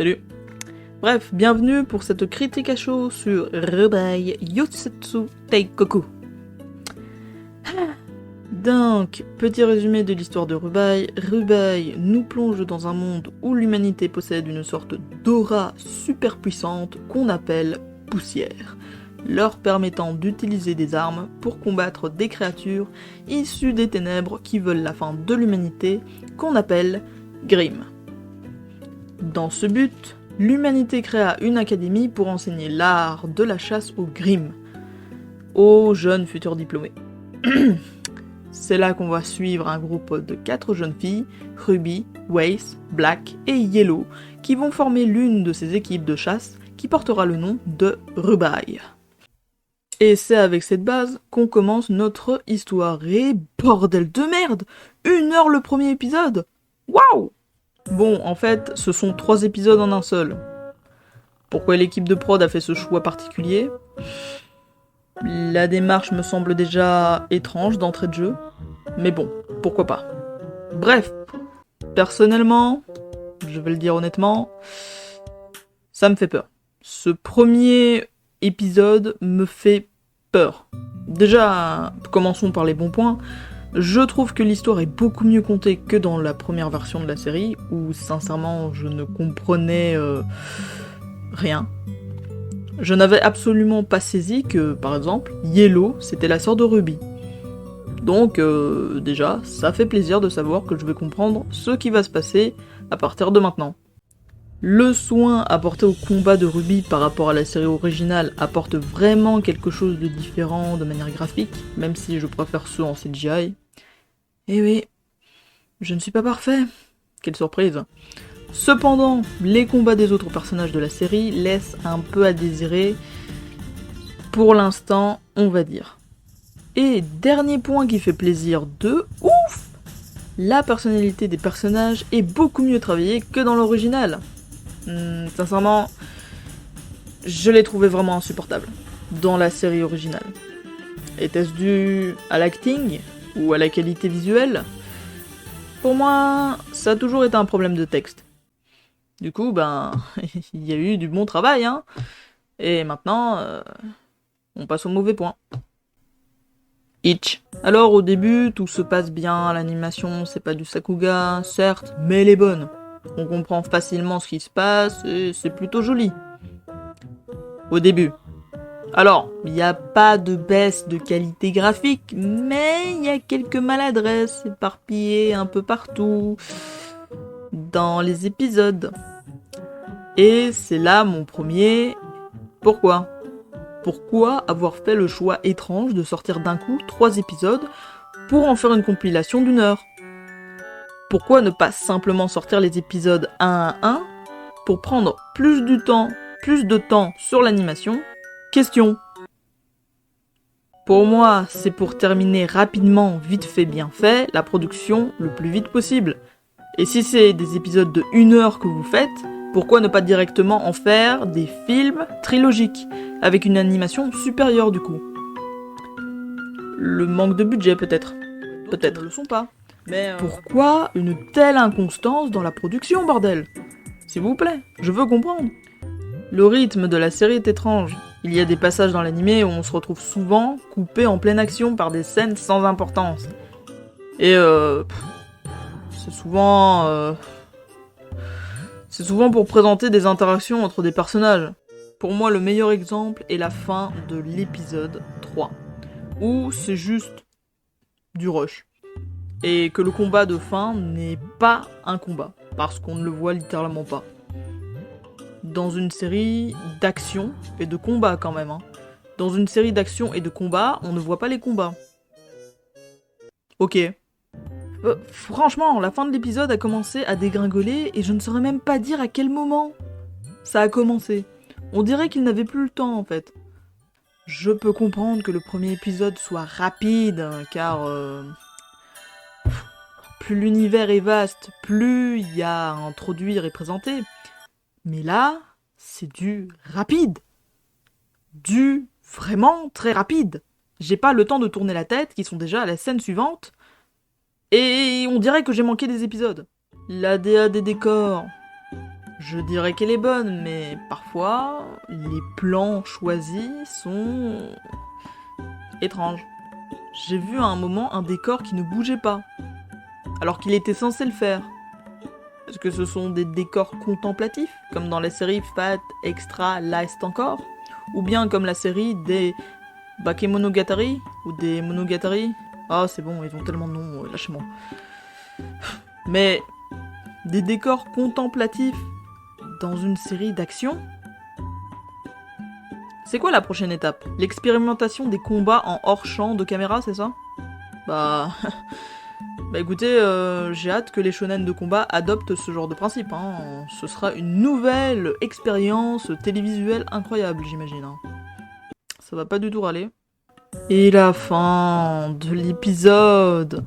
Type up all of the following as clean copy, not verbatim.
Salut. Bref, bienvenue pour cette critique à chaud sur Rubai Yosetsu Teikoku. Donc, petit résumé de l'histoire de Rubai. Rubai nous plonge dans un monde où l'humanité possède une sorte d'aura super puissante qu'on appelle poussière, leur permettant d'utiliser des armes pour combattre des créatures issues des ténèbres qui veulent la fin de l'humanité, qu'on appelle Grimm. Dans ce but, l'humanité créa une académie pour enseigner l'art de la chasse aux Grimm, aux jeunes futurs diplômés. C'est là qu'on va suivre un groupe de 4 jeunes filles, Ruby, Wace, Black et Yellow, qui vont former l'une de ces équipes de chasse qui portera le nom de Rubai. Et c'est avec cette base qu'on commence notre histoire. Et bordel de merde, 1 heure le premier épisode. Waouh! Bon, en fait, ce sont 3 épisodes en un seul. Pourquoi l'équipe de prod a fait ce choix particulier ? La démarche me semble déjà étrange d'entrée de jeu, mais bon, pourquoi pas. Bref, personnellement, je vais le dire honnêtement, ça me fait peur. Ce premier épisode me fait peur. Déjà, commençons par les bons points. Je trouve que l'histoire est beaucoup mieux contée que dans la première version de la série, où sincèrement je ne comprenais rien. Je n'avais absolument pas saisi que, par exemple, Yellow, c'était la sœur de Ruby. Donc, déjà, ça fait plaisir de savoir que je vais comprendre ce qui va se passer à partir de maintenant. Le soin apporté au combat de Ruby par rapport à la série originale apporte vraiment quelque chose de différent de manière graphique, même si je préfère ceux en CGI. Eh oui, je ne suis pas parfait. Quelle surprise. Cependant, les combats des autres personnages de la série laissent un peu à désirer, pour l'instant, on va dire. Et dernier point qui fait plaisir de ouf, la personnalité des personnages est beaucoup mieux travaillée que dans l'original. Sincèrement, je l'ai trouvé vraiment insupportable dans la série originale. Était-ce dû à l'acting ou à la qualité visuelle ? Pour moi, ça a toujours été un problème de texte. Du coup, il y a eu du bon travail, hein. Et maintenant, on passe au mauvais point. Itch. Alors au début, tout se passe bien, l'animation c'est pas du Sakuga, certes, mais elle est bonne. On comprend facilement ce qui se passe et c'est plutôt joli. Au début. Alors, il n'y a pas de baisse de qualité graphique, mais il y a quelques maladresses éparpillées un peu partout dans les épisodes. Et c'est là mon premier... Pourquoi ? Pourquoi avoir fait le choix étrange de sortir d'un coup 3 épisodes pour en faire une compilation d'1 heure ? Pourquoi ne pas simplement sortir les épisodes 1 à 1 pour prendre plus de temps sur l'animation ? Question. Pour moi, c'est pour terminer rapidement, vite fait, bien fait, la production le plus vite possible. Et si c'est des épisodes de 1 heure que vous faites, pourquoi ne pas directement en faire des films trilogiques, avec une animation supérieure du coup ? Le manque de budget peut-être. Peut-être. Ne le sont pas. Mais pourquoi une telle inconstance dans la production, bordel ? S'il vous plaît, je veux comprendre. Le rythme de la série est étrange. Il y a des passages dans l'animé où on se retrouve souvent coupé en pleine action par des scènes sans importance. Et c'est souvent pour présenter des interactions entre des personnages. Pour moi, le meilleur exemple est la fin de l'épisode 3, où c'est juste du rush. Et que le combat de fin n'est pas un combat, parce qu'on ne le voit littéralement pas. Dans une série d'action et de combat quand même, hein. Dans une série d'action et de combat, on ne voit pas les combats. Ok. Franchement, la fin de l'épisode a commencé à dégringoler et je ne saurais même pas dire à quel moment ça a commencé. On dirait qu'il n'avait plus le temps en fait. Je peux comprendre que le premier épisode soit rapide, car plus l'univers est vaste, plus il y a à introduire et présenter. Mais là, c'est du rapide. Du vraiment très rapide. J'ai pas le temps de tourner la tête, qui sont déjà à la scène suivante. Et on dirait que j'ai manqué des épisodes. L'ADA des décors. je dirais qu'elle est bonne, mais parfois, les plans choisis sont étranges. J'ai vu à un moment un décor qui ne bougeait pas, alors qu'il était censé le faire. Est-ce que ce sont des décors contemplatifs, comme dans la série Fat Extra Last encore? Ou bien comme la série des Bakemonogatari? Ou des Monogatari? Ah, c'est bon, ils ont tellement de noms, lâchez-moi. Mais des décors contemplatifs dans une série d'action? C'est quoi la prochaine étape? L'expérimentation des combats en hors-champ de caméra, c'est ça? Bah... Bah écoutez, j'ai hâte que les shonen de combat adoptent ce genre de principe, hein. Ce sera une nouvelle expérience télévisuelle incroyable, j'imagine. Hein. Ça va pas du tout râler. Et la fin de l'épisode.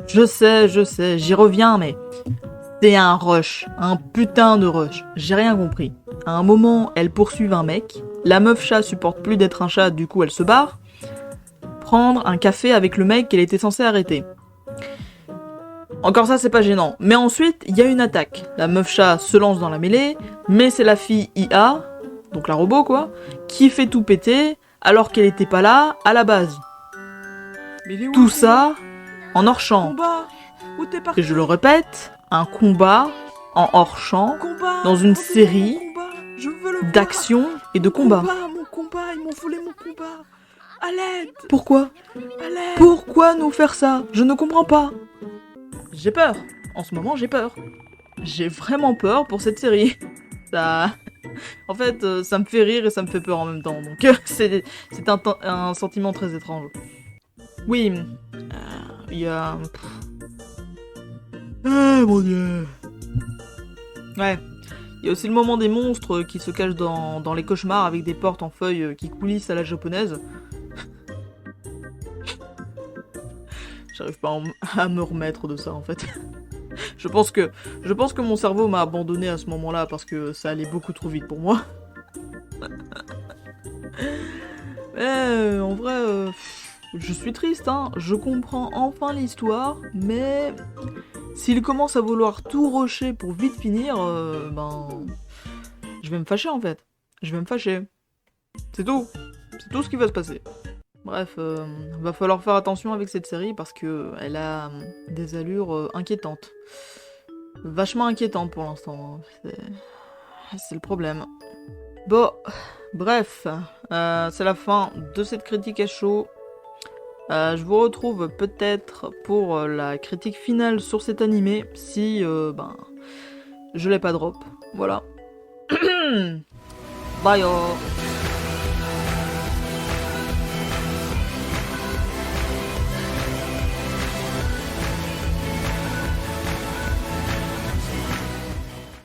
Je sais, j'y reviens, mais... C'est un rush, un putain de rush. J'ai rien compris. À un moment, elles poursuivent un mec. La meuf chat supporte plus d'être un chat, du coup elle se barre. Prendre un café avec le mec qu'elle était censée arrêter. Encore ça, c'est pas gênant. Mais ensuite, il y a une attaque. La meuf chat se lance dans la mêlée, mais c'est la fille IA, donc la robot quoi, qui fait tout péter, alors qu'elle était pas là à la base. Tout ça en hors-champ. Et je le répète, un combat en hors-champ, dans une série d'action et de combat. Mon combat, ils m'ont volé mon combat. À l'aide. Pourquoi? À l'aide. Pourquoi nous faire ça? Je ne comprends pas. J'ai peur. En ce moment, j'ai peur. J'ai vraiment peur pour cette série. Ça... En fait, ça me fait rire et ça me fait peur en même temps. Donc, c'est un sentiment très étrange. Oui, il y a... Ah mon dieu. Ouais. Il y a aussi le moment des monstres qui se cachent dans les cauchemars avec des portes en feuilles qui coulissent à la japonaise. J'arrive pas à me remettre de ça en fait. Je pense que mon cerveau m'a abandonné à ce moment-là parce que ça allait beaucoup trop vite pour moi. Mais en vrai, je suis triste, hein. Je comprends enfin l'histoire, mais s'il commence à vouloir tout rusher pour vite finir, je vais me fâcher en fait. Je vais me fâcher. C'est tout. C'est tout ce qui va se passer. Bref, va falloir faire attention avec cette série parce que elle a des allures inquiétantes. Vachement inquiétantes pour l'instant. C'est le problème. Bon, bref, c'est la fin de cette critique à chaud. Je vous retrouve peut-être pour la critique finale sur cet animé si je l'ai pas drop. Voilà. Bye.